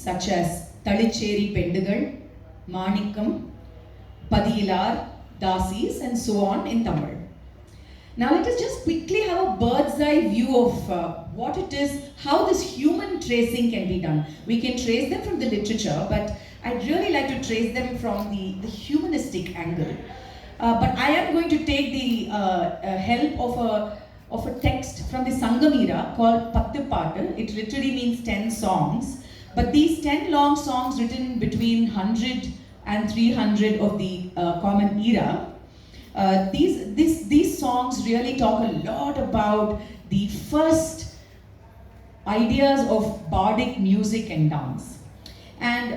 such as Talicheri Pendugal, Manikam, Padilar, Dasis, and so on in Tamil. Now let us just quickly have a bird's eye view of what it is, how this human tracing can be done. We can trace them from the literature, but I'd really like to trace them from the humanistic angle. But I am going to take the help of a text from the Sangamira called Pattu Paatu. It literally means 10 songs. But these 10 long songs written between 100 and 300 of the Common Era, these songs really talk a lot about the first ideas of bardic music and dance. And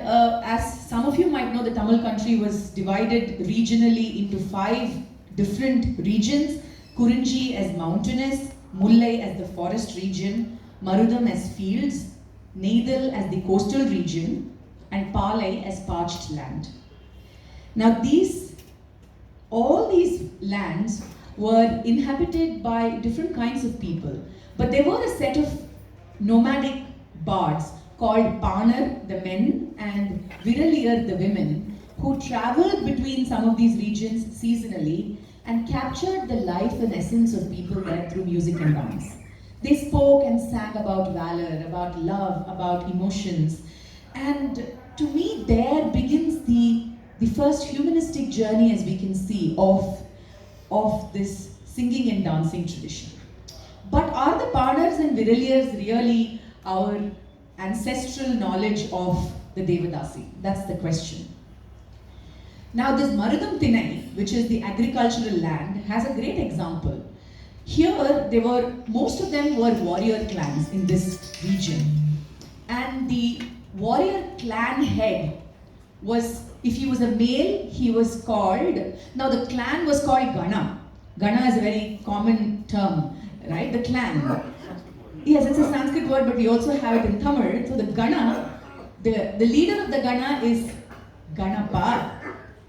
as some of you might know, the Tamil country was divided regionally into 5 different regions. Kurinji as mountainous, Mullai as the forest region, Marudam as fields, Neithal as the coastal region, and Palai as parched land. Now all these lands were inhabited by different kinds of people, but there were a set of nomadic bards called Panar, the men, and Viraliyar, the women, who traveled between some of these regions seasonally and captured the life and essence of people there through music and dance. They spoke and sang about valor, about love, about emotions, and to me there begins the first humanistic journey, as we can see, of this singing and dancing tradition. But are the Panars and Viraliyars really our ancestral knowledge of the Devadasi? That's the question. Now this Marudam Tinai, which is the agricultural land, has a great example. Here, most of them were warrior clans in this region. And the warrior clan head was, if he was a male, he was called, now the clan was called Gana. Gana is a very common term, right? The clan. Yes, it's a Sanskrit word, but we also have it in Tamil. So the Gana, the leader of the Gana is Ganapa.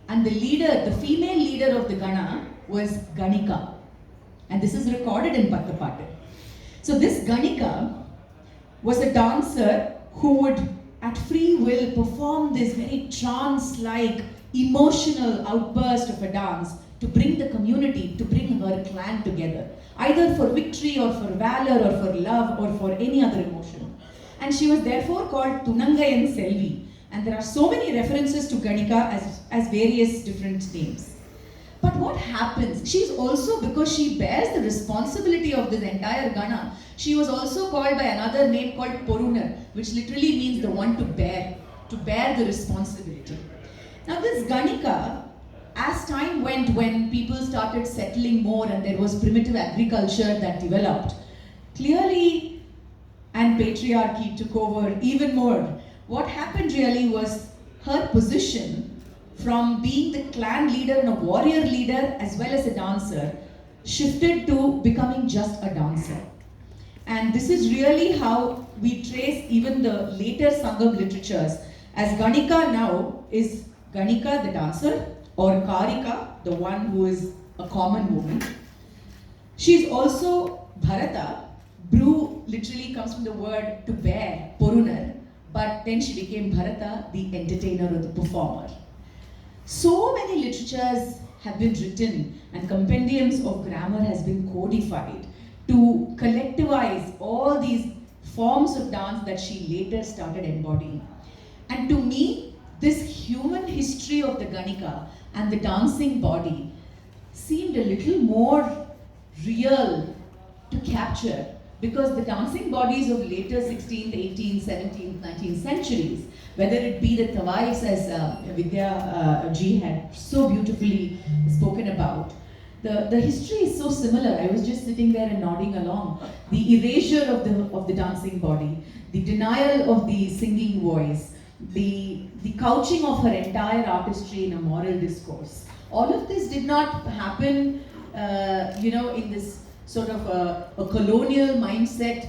And the female leader of the Gana was Ganika. And this is recorded in Pattu Paatu. So this Ganika was a dancer who would at free will perform this very trance-like emotional outburst of a dance to bring the community, to bring her clan together, either for victory or for valor or for love or for any other emotion. And she was therefore called Tunangayan Selvi. And there are so many references to Ganika as various different names. But what happens? She's also, because she bears the responsibility of this entire Gana, she was also called by another name called Porunar, which literally means the one to bear the responsibility. Now this Ganika, as time went, when people started settling more and there was primitive agriculture that developed, clearly, and patriarchy took over even more. What happened really was her position from being the clan leader and a warrior leader as well as a dancer shifted to becoming just a dancer. And this is really how we trace even the later Sangam literatures, as Ganika now is Ganika the dancer, or Karika, the one who is a common woman. She's also Bharata. Bru literally comes from the word to bear, Porunar, but then she became Bharata, the entertainer or the performer. So many literatures have been written and compendiums of grammar has been codified to collectivize all these forms of dance that she later started embodying. And to me, this human history of the Ganika and the dancing body seemed a little more real to capture, because the dancing bodies of later 16th, 18th, 17th, 19th centuries, whether it be the Tawais as Vidya Ji had so beautifully spoken about, the history is so similar. I was just sitting there and nodding along. The erasure of the dancing body, the denial of the singing voice, the couching of her entire artistry in a moral discourse. All of this did not happen, in this sort of a colonial mindset